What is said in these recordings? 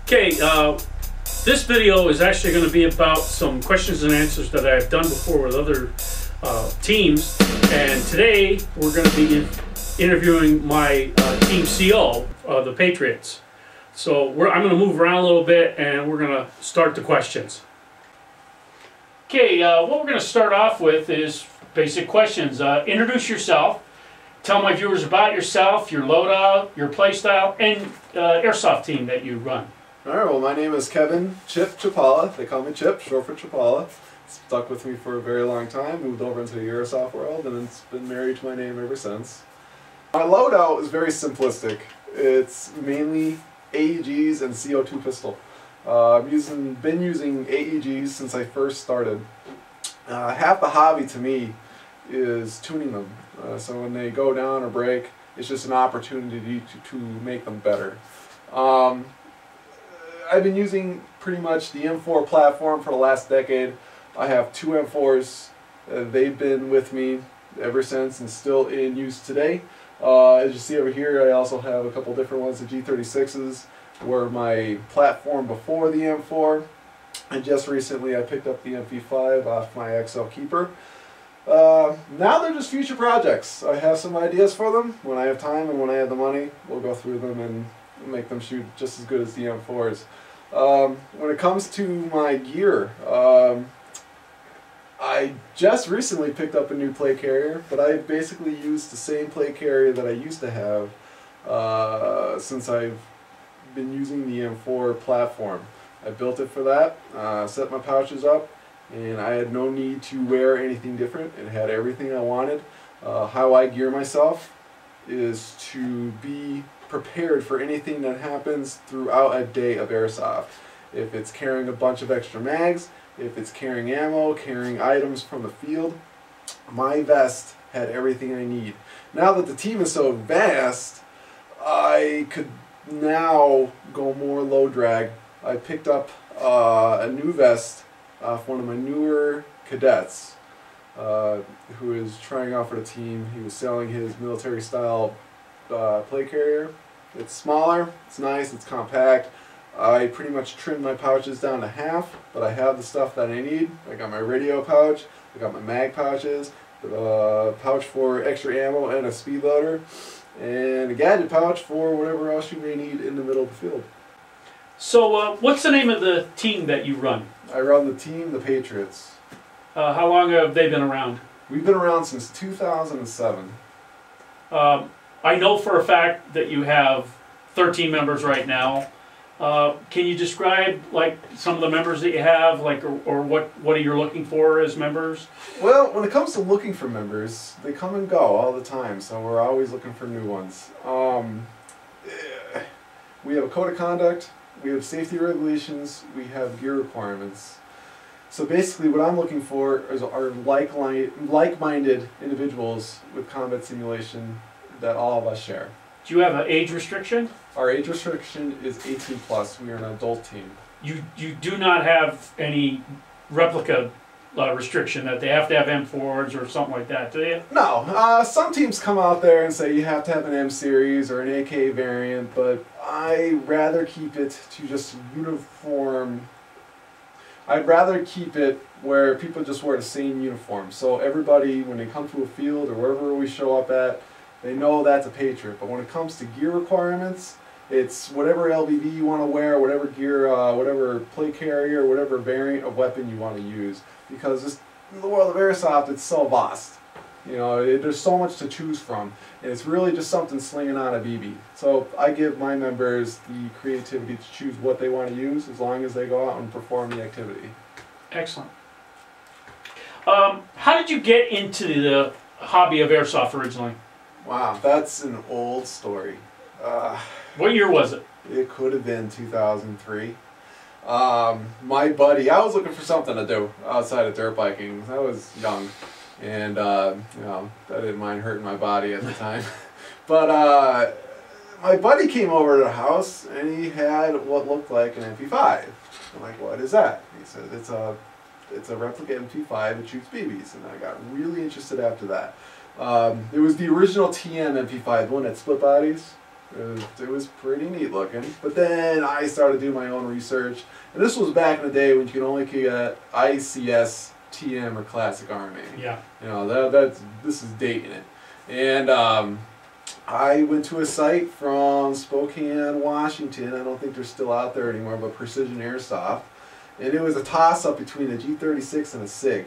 Okay, this video is actually going to be about some questions and answers that I've done before with other teams, and today we're going to be interviewing my team CO, the Patriots. So I'm going to move around a little bit and we're going to start the questions. Okay, what we're going to start off with is basic questions. Introduce yourself, tell my viewers about yourself, your loadout, your play style, and airsoft team that you run. Alright, well my name is Kevin Chip Chapala. They call me Chip, short for Chapala. It's stuck with me for a very long time, moved over into the airsoft world, and it's been married to my name ever since. My loadout is very simplistic. It's mainly AEGs and CO2 pistol. I've been using AEGs since I first started. Half the hobby to me is tuning them. So when they go down or break, it's just an opportunity to make them better. I've been using pretty much the M4 platform for the last decade. I have two M4s. They've been with me ever since and still in use today. As you see over here, I also have a couple different ones. The G36s were my platform before the M4. And just recently I picked up the MP5 off my XL Keeper. Now they're just future projects. I have some ideas for them. When I have time and when I have the money, we'll go through them and make them shoot just as good as the M4s. When it comes to my gear, I just recently picked up a new plate carrier, but I basically used the same plate carrier that I used to have since I've been using the M4 platform. I built it for that, set my pouches up, and I had no need to wear anything different. It had everything I wanted. How I gear myself is to be prepared for anything that happens throughout a day of airsoft. If it's carrying a bunch of extra mags, if it's carrying ammo, carrying items from the field, my vest had everything I need. Now that the team is so vast, I could now go more low drag. I picked up a new vest off one of my newer cadets who is trying out for the team. He was selling his military style plate carrier. It's smaller, it's nice, it's compact. I pretty much trimmed my pouches down to half, but I have the stuff that I need. I got my radio pouch, I got my mag pouches, the pouch for extra ammo and a speed loader, and a gadget pouch for whatever else you may need in the middle of the field. So what's the name of the team that you run? I run the team, the Patriots. How long have they been around? We've been around since 2007. I know for a fact that you have 13 members right now. Can you describe like some of the members that you have, like, or what are you looking for as members? Well, when it comes to looking for members, they come and go all the time, so we're always looking for new ones. We have a code of conduct, we have safety regulations, we have gear requirements. So basically what I'm looking for are like-minded individuals with combat simulation that all of us share. Do you have an age restriction? Our age restriction is 18 plus. We are an adult team. You do not have any replica restriction that they have to have M4s or something like that, do you? No. Some teams come out there and say you have to have an M series or an AK variant, but I rather keep it to just uniform. I'd rather keep it where people just wear the same uniform. So everybody, when they come to a field or wherever we show up at, they know that's a Patriot. But when it comes to gear requirements, it's whatever LBB you want to wear, whatever gear, whatever plate carrier, whatever variant of weapon you want to use. Because just in the world of airsoft, it's so vast. You know, there's so much to choose from, and it's really just something slinging on a BB. So I give my members the creativity to choose what they want to use, as long as they go out and perform the activity. Excellent. How did you get into the hobby of airsoft originally? Wow, that's an old story. What year was it? It could have been 2003. My buddy, I was looking for something to do outside of dirt biking. I was young, and you know, I didn't mind hurting my body at the time. But my buddy came over to the house, and he had what looked like an MP5. I'm like, what is that? He said, it's a replica MP5 that shoots BBs, and I got really interested after that. It was the original TM MP5, the one that split bodies. It was pretty neat looking. But then I started doing my own research, and this was back in the day when you could only get ICS, TM, or Classic Army. Yeah. You know, this is dating it. And I went to a site from Spokane, Washington. I don't think they're still out there anymore, but Precision Airsoft. And it was a toss-up between a G36 and a SIG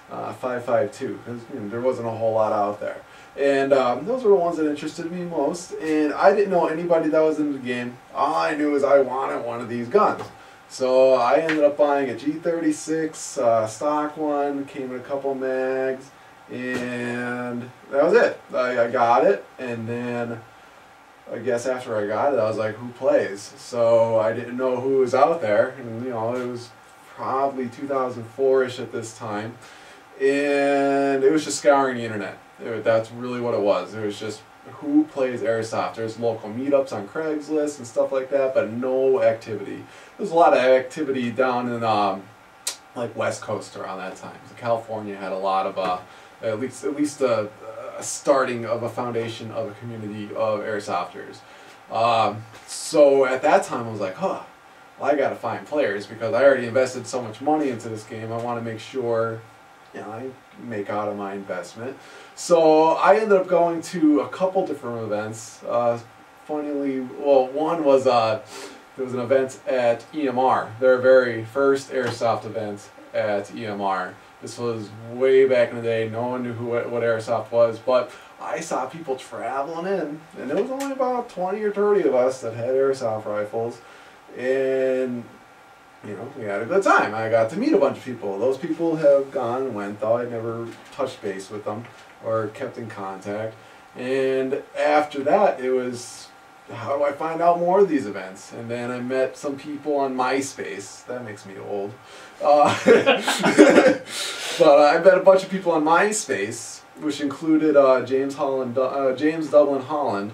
552. Because there wasn't a whole lot out there. And those were the ones that interested me most. And I didn't know anybody that was in the game. All I knew is I wanted one of these guns. So I ended up buying a G36 stock one, came in a couple mags, and that was it. I got it, and then I guess after I got it, I was like, who plays? So I didn't know who was out there, and it was probably 2004-ish at this time, and it was just scouring the internet. That's really what it was. It was just who plays airsoft. There's local meetups on Craigslist and stuff like that, but no activity. There's a lot of activity down in like West Coast around that time. So California had a lot of at least a starting of a foundation of a community of airsofters. So at that time I was like, well, I got to find players because I already invested so much money into this game. I want to make sure I make out of my investment. So I ended up going to a couple different events. Funnily, well, one was there was an event at EMR, their very first airsoft event at EMR. This was way back in the day. No one knew what airsoft was, but I saw people traveling in, and there was only about 20 or 30 of us that had airsoft rifles, and we had a good time. I got to meet a bunch of people. Those people have gone and went, though I never touched base with them or kept in contact. And after that, it was, how do I find out more of these events? And then I met some people on MySpace. That makes me old. But I met a bunch of people on MySpace, which included James Dublin Holland.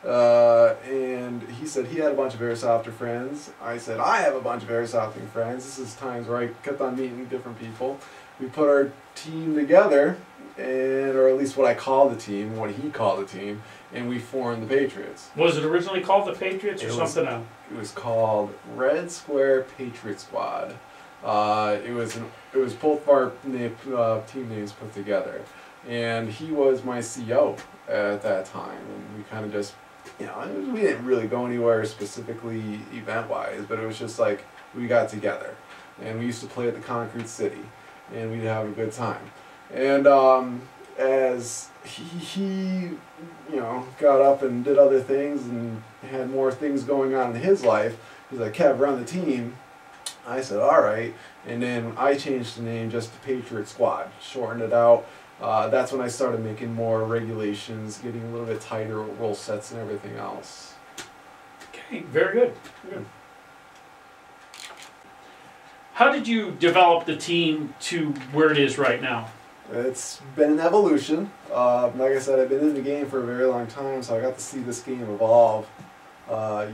And he said he had a bunch of airsofter friends. I said I have a bunch of airsofting friends. This is times where I kept on meeting different people. We put our team together, or at least what I called the team, what he called the team, and we formed the Patriots. Was it originally called the Patriots or something else? It was called Red Square Patriot Squad. It was both of our team names put together, and he was my CO at that time, and we kind of just. We didn't really go anywhere specifically event-wise, but it was just like we got together, and we used to play at the Concrete City, and we'd have a good time. And as he got up and did other things and had more things going on in his life, he's like, Kev, run the team. I said, all right, and then I changed the name just to Patriot Squad, shortened it out. That's when I started making more regulations, getting a little bit tighter rule sets and everything else. Okay, very good. Good. How did you develop the team to where it is right now? It's been an evolution. Like I said, I've been in the game for a very long time, so I got to see this game evolve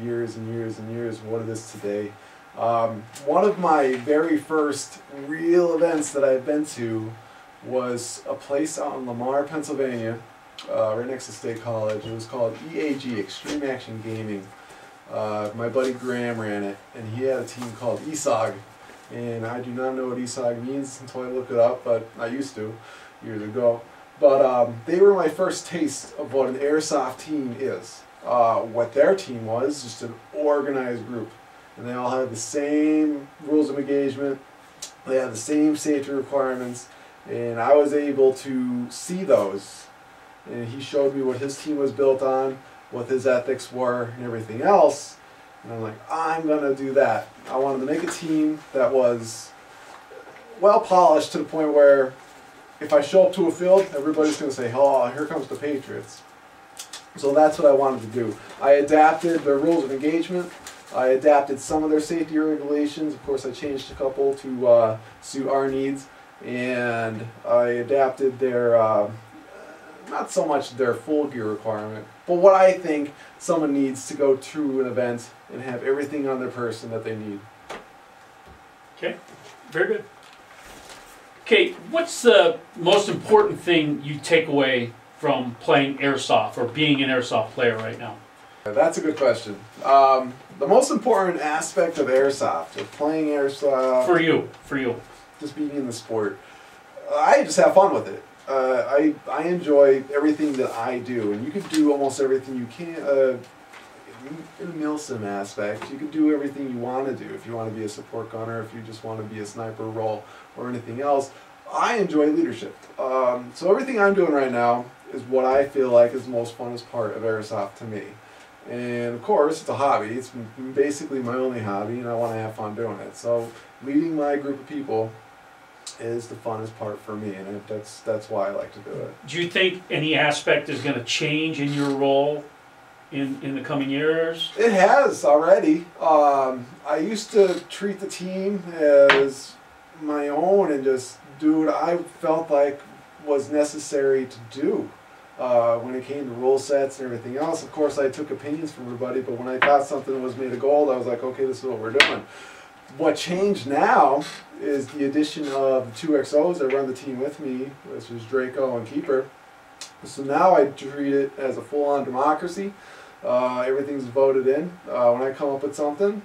years and years and years of what it is today. One of my very first real events that I've been to was a place out in Lamar, Pennsylvania, right next to State College. It was called EAG, Extreme Action Gaming. My buddy Graham ran it, and he had a team called ESOG. And I do not know what ESOG means until I look it up, but I used to years ago. But they were my first taste of what an airsoft team is. What their team was, just an organized group. And they all had the same rules of engagement. They had the same safety requirements. And I was able to see those. And he showed me what his team was built on, what his ethics were, and everything else. And I'm like, I'm going to do that. I wanted to make a team that was well polished to the point where if I show up to a field, everybody's going to say, oh, here comes the Patriots. So that's what I wanted to do. I adapted their rules of engagement. I adapted some of their safety regulations. Of course, I changed a couple to suit our needs. And I adapted their, not so much their full gear requirement, but what I think someone needs to go through an event and have everything on their person that they need. Okay, very good. Okay, what's the most important thing you take away from playing airsoft or being an airsoft player right now? That's a good question. The most important aspect of airsoft, of playing airsoft, For you. just being in the sport, I just have fun with it. I enjoy everything that I do, and you can do almost everything you can. In the milsim aspect, you can do everything you want to do. If you want to be a support gunner, if you just want to be a sniper role, or anything else, I enjoy leadership. So everything I'm doing right now is what I feel like is the most funnest part of airsoft to me. And of course, it's a hobby. It's basically my only hobby, and I want to have fun doing it. So leading my group of people is the funnest part for me, and that's why I like to do it. Do you think any aspect is going to change in your role in the coming years? It has already. I used to treat the team as my own and just do what I felt like was necessary to do. When it came to rule sets and everything else, of course I took opinions from everybody, but when I thought something was made of gold, I was like, okay, this is what we're doing. What changed now is the addition of the 2 XOs that run the team with me, which is Draco and Keeper. So now I treat it as a full-on democracy. Everything's voted in. When I come up with something,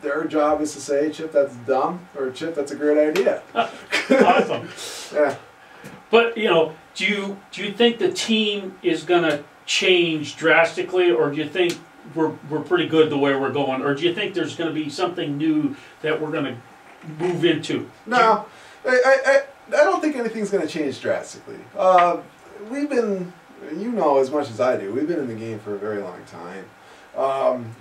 their job is to say, Chip, that's dumb, or Chip, that's a great idea. Awesome. Yeah. But, you know, do you think the team is going to change drastically, or do you think we're pretty good the way we're going, or do you think there's going to be something new that we're going to move into? No, I don't think anything's going to change drastically. We've been, you know as much as I do, we've been in the game for a very long time.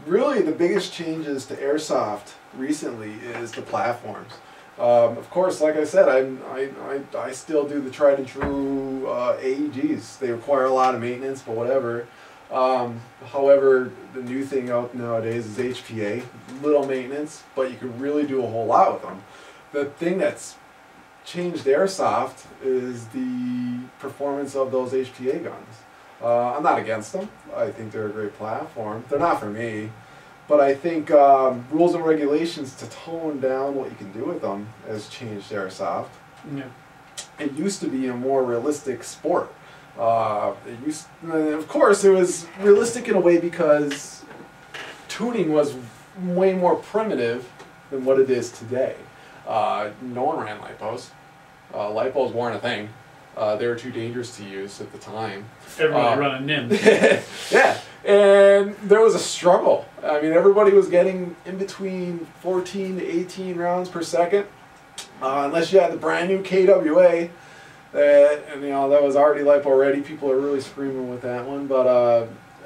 Really, the biggest changes to airsoft recently is the platforms. Of course, like I said, I still do the tried and true AEGs. They require a lot of maintenance, but whatever. However, the new thing out nowadays is HPA. Little maintenance, but you can really do a whole lot with them. The thing that's changed airsoft is the performance of those HPA guns. I'm not against them. I think they're a great platform. They're not for me. But I think rules and regulations to tone down what you can do with them has changed airsoft. Yeah. It used to be a more realistic sport. Of course, it was realistic in a way because tuning was way more primitive than what it is today. No one ran lipos. Lipos weren't a thing. They were too dangerous to use at the time. Everybody running NIMS. Yeah, and there was a struggle. I mean, everybody was getting in between 14 to 18 rounds per second, unless you had the brand new KWA. And you know that was already lipo ready. People are really screaming with that one, but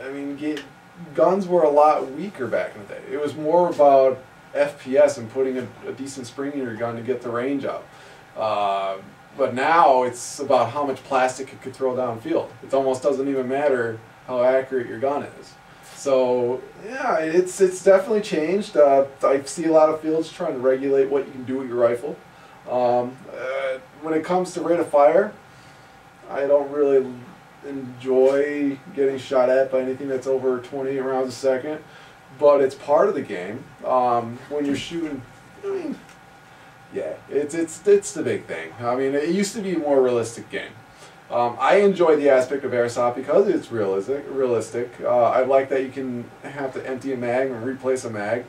I mean, guns were a lot weaker back in the day. It was more about FPS and putting a decent spring in your gun to get the range up. But now it's about how much plastic it could throw downfield. It almost doesn't even matter how accurate your gun is. So yeah, it's definitely changed. I see a lot of fields trying to regulate what you can do with your rifle. When it comes to rate of fire, I don't really enjoy getting shot at by anything that's over 28 rounds a second, but it's part of the game. When you're shooting, I mean, yeah, it's the big thing. I mean, it used to be a more realistic game. I enjoy the aspect of airsoft because it's realistic. I like that you can have to empty a mag and replace a mag.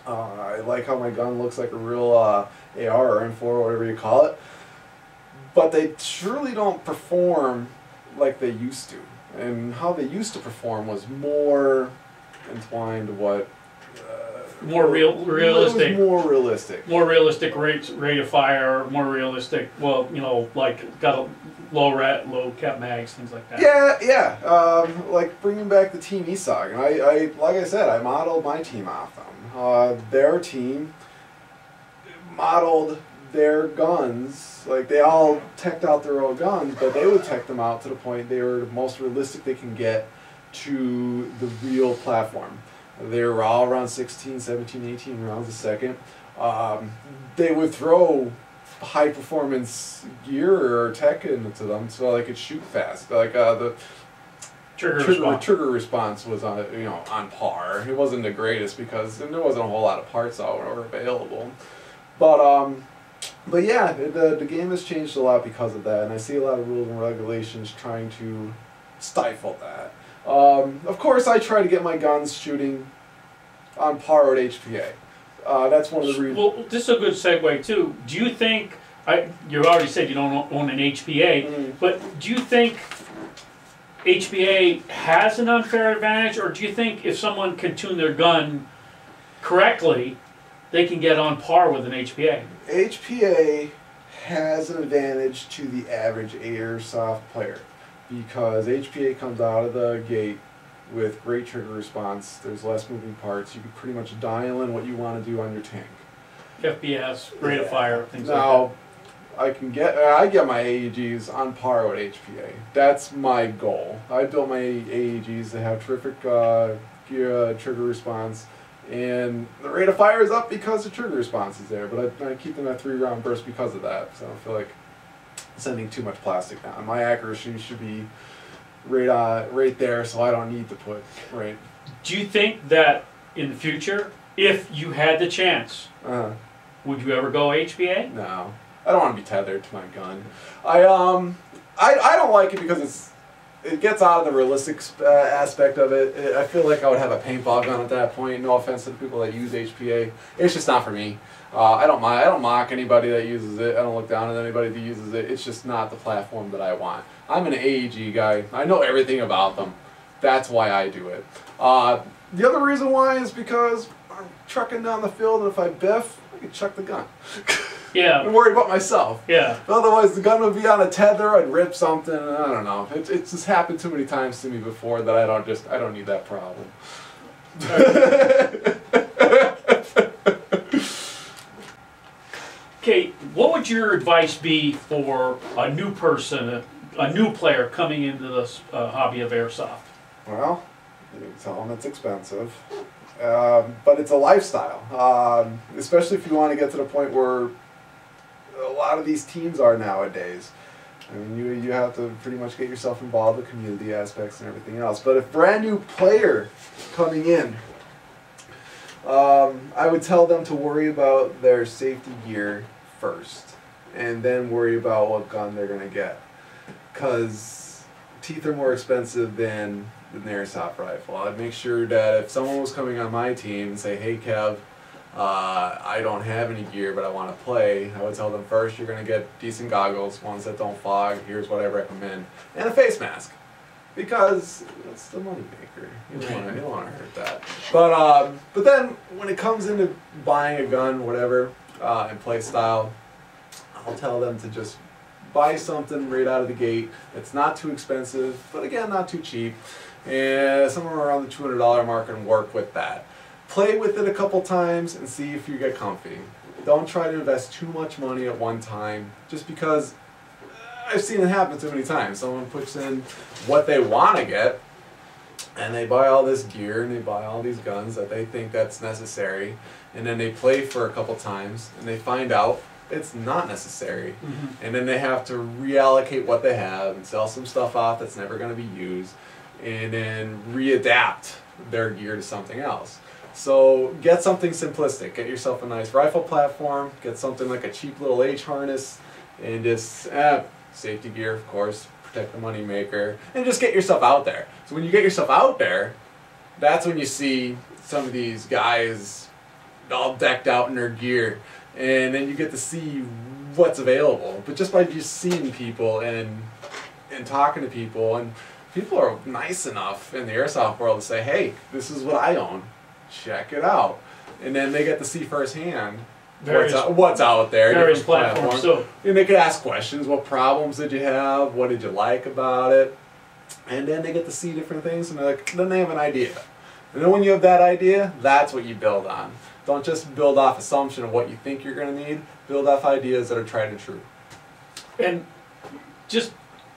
I like how my gun looks like a real AR or M4 or whatever you call it. But they surely don't perform like they used to. And how they used to perform was more entwined to what... realistic. It was more realistic. More realistic rate of fire, more realistic, well, you know, like got a low cap mags, things like that. Yeah. Like bringing back the Team ESOG. And I like I said, I modeled my team off them. Their team modeled their guns, like they all teched out their own guns, but they would tech them out to the point they were the most realistic they can get to the real platform. They were all around 16, 17, 18 rounds a second. They would throw high performance gear or tech into them so they could shoot fast. Like the trigger response was on par. It wasn't the greatest because there wasn't a whole lot of parts out or available. But yeah, the game has changed a lot because of that, and I see a lot of rules and regulations trying to stifle that. Of course, I try to get my guns shooting on par with HPA. That's one of the reasons. Well, this is a good segue too. Do you think, you already said you don't own an HPA, but do you think HPA has an unfair advantage, or do you think if someone can tune their gun correctly, they can get on par with an HPA? HPA has an advantage to the average airsoft player because HPA comes out of the gate with great trigger response. There's less moving parts. You can pretty much dial in what you want to do on your tank. FPS, rate of fire, things now, like that. I get my AEGs on par with HPA. That's my goal. I built my AEGs to have terrific trigger response, and the rate of fire is up because the trigger response is there. But I keep them at 3-round bursts because of that. So I don't feel like sending too much plastic down. My accuracy should be right there, so I don't need to put right. Do you think that in the future, if you had the chance, would you ever go HPA? No. I don't want to be tethered to my gun. I don't like it because it gets out of the realistic aspect of it. I feel like I would have a paintball gun at that point. No offense to the people that use HPA. It's just not for me. I don't mock anybody that uses it. I don't look down at anybody that uses it. It's just not the platform that I want. I'm an AEG guy. I know everything about them. That's why I do it. The other reason why is because I'm trucking down the field, and if I biff, I can chuck the gun. Yeah. I'm worried about myself. Yeah. Otherwise, the gun would be on a tether. I'd rip something. I don't know. It's just happened too many times to me before that I don't need that problem. Okay, what would your advice be for a new person, a new player coming into this hobby of airsoft? Well, you can tell them it's expensive, but it's a lifestyle, especially if you want to get to the point where a lot of these teams are nowadays. I mean, you have to pretty much get yourself involved with community aspects and everything else. But a brand new player coming in, I would tell them to worry about their safety gear first, and then worry about what gun they're going to get. Because teeth are more expensive than an airsoft rifle. I'd make sure that if someone was coming on my team and say, hey Kev, I don't have any gear but I want to play, I would tell them first you're going to get decent goggles, ones that don't fog, here's what I recommend, and a face mask. Because that's the money maker. You don't want to hurt that. But then when it comes into buying a gun, whatever, and play style, I'll tell them to just buy something right out of the gate that's not too expensive, but again, not too cheap, and somewhere around the $200 mark, and work with that. Play with it a couple times and see if you get comfy. Don't try to invest too much money at one time, just because I've seen it happen too many times. Someone puts in what they want to get, and they buy all this gear and they buy all these guns that they think that's necessary, and then they play for a couple times and they find out it's not necessary, and then they have to reallocate what they have and sell some stuff off that's never going to be used, and then readapt their gear to something else. So get something simplistic. Get yourself a nice rifle platform, get something like a cheap little H harness, and just safety gear, of course, protect the money maker, and just get yourself out there. So when you get yourself out there, that's when you see some of these guys all decked out in their gear, and then you get to see what's available. But just by just seeing people and talking to people, and people are nice enough in the airsoft world to say, hey, this is what I own, check it out. And then they get to see firsthand what's out there. Various platforms. So, and they could ask questions. What problems did you have? What did you like about it? And then they get to see different things, and then they have an idea. And then when you have that idea, that's what you build on. Don't just build off assumption of what you think you're going to need. Build off ideas that are tried and true. And just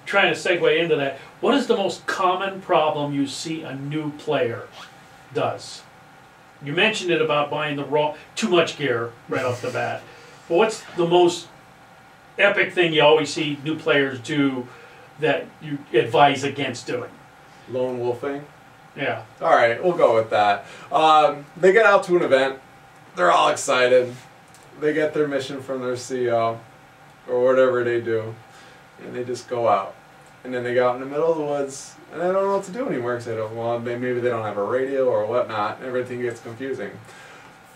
trying to segue into that, what is the most common problem you see a new player does? You mentioned it about buying too much gear right off the bat. But what's the most epic thing you always see new players do that you advise against doing? Lone wolfing? Yeah. All right, we'll go with that. They get out to an event. They're all excited. They get their mission from their CEO or whatever they do, and they just go out. and then they go out in the middle of the woods, and they don't know what to do anymore because they don't. Well, maybe they don't have a radio or whatnot. And everything gets confusing.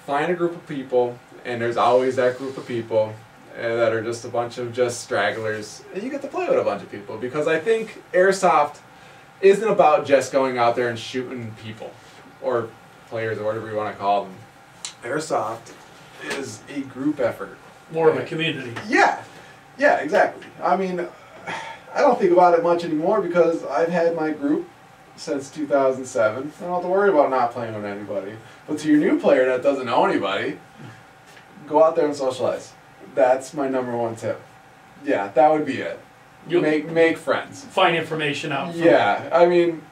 Find a group of people, and there's always that group of people that are just a bunch of just stragglers, and you get to play with a bunch of people, because I think airsoft isn't about just going out there and shooting people or players or whatever you want to call them. Airsoft is a group effort. More of a community. Yeah, yeah, exactly. I mean, I don't think about it much anymore because I've had my group since 2007. I don't have to worry about not playing with anybody. But to your new player that doesn't know anybody, go out there and socialize. That's my #1 tip. Yeah, that would be it. You make friends. Find information out. Yeah, I mean,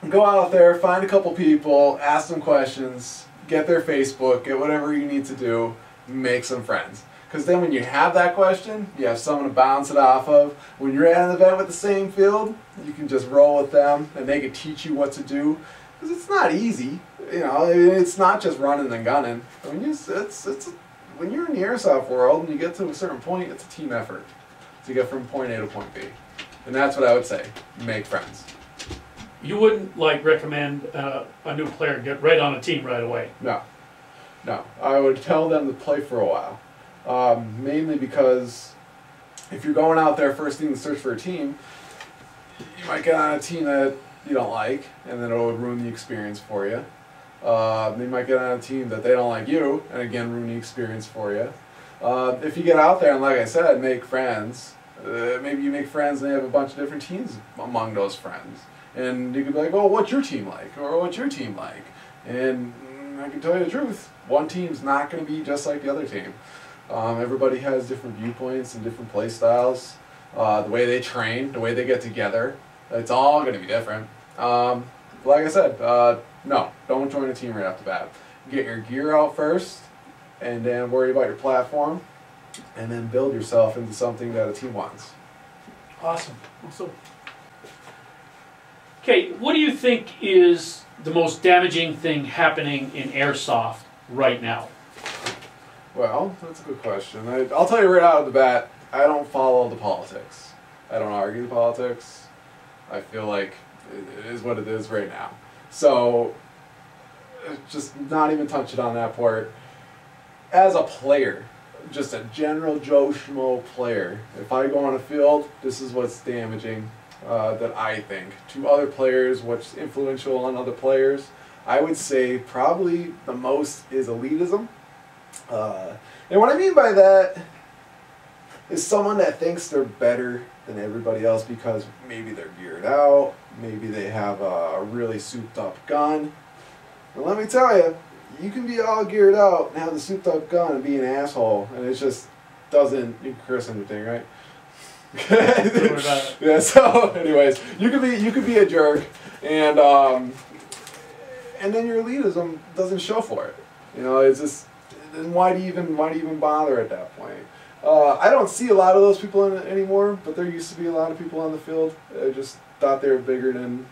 go out there, find a couple people, ask them questions, get their Facebook, get whatever you need to do, make some friends. Because then when you have that question, you have someone to bounce it off of. When you're at an event with the same field, you can just roll with them, and they can teach you what to do. Because it's not easy. You know, it's not just running and gunning. I mean, when you're in the airsoft world and you get to a certain point, it's a team effort to get from point A to point B. And that's what I would say. Make friends. You wouldn't recommend a new player get right on a team right away? No. No. I would tell them to play for a while. Mainly because if you're going out there first thing to search for a team, you might get on a team that you don't like, and then it would ruin the experience for you. They might get on a team that they don't like you, and again ruin the experience for you. If you get out there and, like I said, make friends, maybe you make friends and they have a bunch of different teams among those friends. And you could be like, oh, what's your team like? Or what's your team like? And I can tell you the truth, one team's not going to be just like the other team. Everybody has different viewpoints and different play styles. The way they train, the way they get together, it's all going to be different. Like I said, no, don't join a team right off the bat. Get your gear out first, and then worry about your platform, and then build yourself into something that a team wants. Awesome. Awesome. Okay, what do you think is the most damaging thing happening in airsoft right now? Well, that's a good question. I'll tell you right out of the bat, I don't follow the politics. I don't argue the politics. I feel like it is what it is right now. So, just not even touch it on that part. As a player, just a general Joe Schmo player, if I go on a field, this is what's damaging that I think. To other players, what's influential on other players, I would say probably the most is elitism. And what I mean by that is someone that thinks they're better than everybody else because maybe they're geared out, maybe they have a really souped up gun. And let me tell you, you can be all geared out and have the souped up gun and be an asshole, and it just doesn't, you can curse anything, right? Yeah, so anyways, you could be a jerk, and then your elitism doesn't show for it. You know, it's just, then why do you even bother at that point? I don't see a lot of those people anymore, but there used to be a lot of people on the field that just thought they were bigger than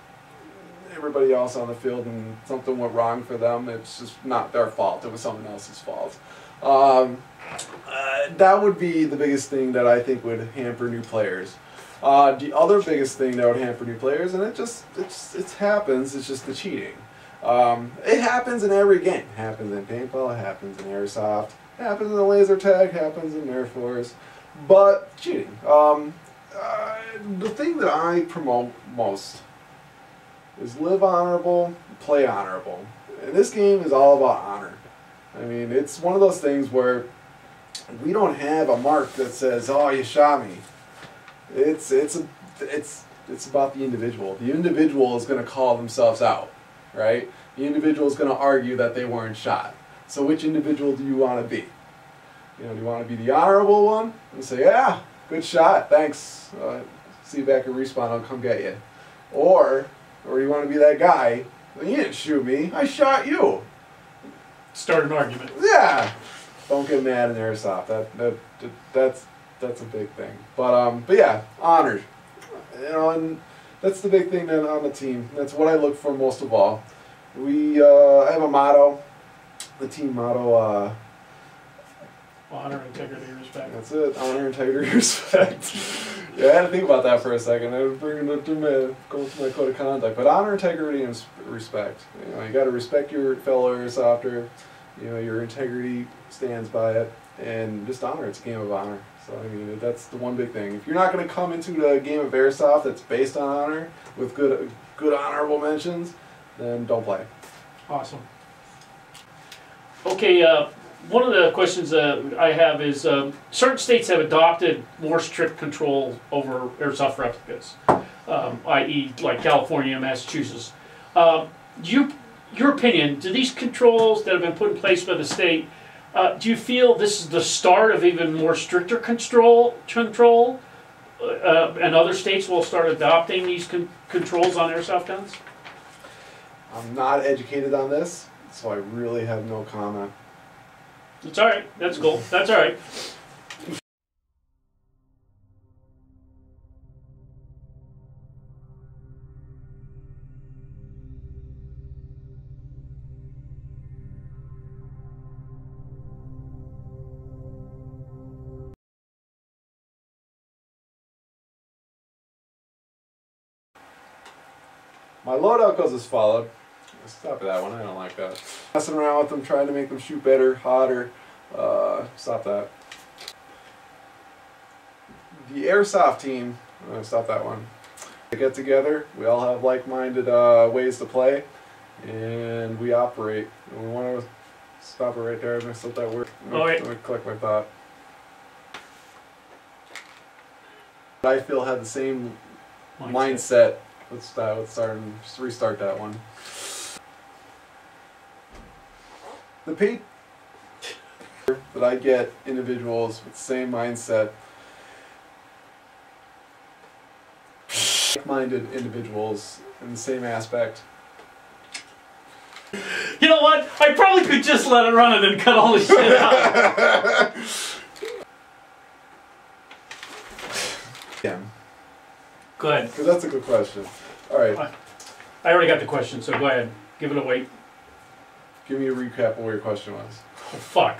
everybody else on the field, and something went wrong for them. It's just not their fault. It was someone else's fault. That would be the biggest thing that I think would hamper new players. The other biggest thing that would hamper new players, and it happens, it's just the cheating. It happens in every game. It happens in paintball, it happens in airsoft, it happens in the laser tag, it happens in Air Force. But cheating. The thing that I promote most is live honorable, play honorable. And this game is all about honor. I mean, it's one of those things where we don't have a mark that says, "Oh, you shot me." It's about the individual. The individual is going to call themselves out, right? The individual is going to argue that they weren't shot. So which individual do you want to be? You know, do you want to be the honorable one and say, "Yeah, good shot, thanks. See you back at respawn. I'll come get you," or you want to be that guy? "You didn't shoot me. I shot you." Start an argument. Yeah. Don't get mad in airsoft. That's a big thing. But yeah, honored. You know, and that's the big thing then on the team. That's what I look for most of all. We have a motto. The team motto. Honor, integrity, respect. That's it. Honor, integrity, respect. Yeah, I had to think about that for a second. I was bringing it to going through my code of conduct. But honor, integrity, and respect. You know, you got to respect your fellow airsofter. You know, your integrity stands by it, and just honor. It's a game of honor. So I mean, that's the one big thing. If you're not going to come into a game of airsoft that's based on honor with good honorable mentions, then don't play. Awesome. Okay, one of the questions I have is certain states have adopted more strict control over airsoft replicas, i.e. like California, Massachusetts. Your opinion, do these controls that have been put in place by the state, do you feel this is the start of even more stricter control and other states will start adopting these controls on airsoft guns? I'm not educated on this, so I really have no comment. It's all right. That's cool. That's all right. My loadout goes as followed. Stop that one. I don't like that. Messing around with them, trying to make them shoot better, hotter. Stop that. The airsoft team. Stop that one. We get together. We all have like-minded ways to play, and we operate. And we want to stop it right there. I'm gonna let that work. Let me collect my thought. I feel had the same mindset. Let's start and just restart that one. The pay that I get individuals with the same mindset, like-minded individuals in the same aspect. You know what? I probably could just let it run and then cut all this shit out. Yeah. Go ahead. Because that's a good question. All right. I already got the question, so go ahead. Give it a wait. Give me a recap of what your question was. Oh, fuck.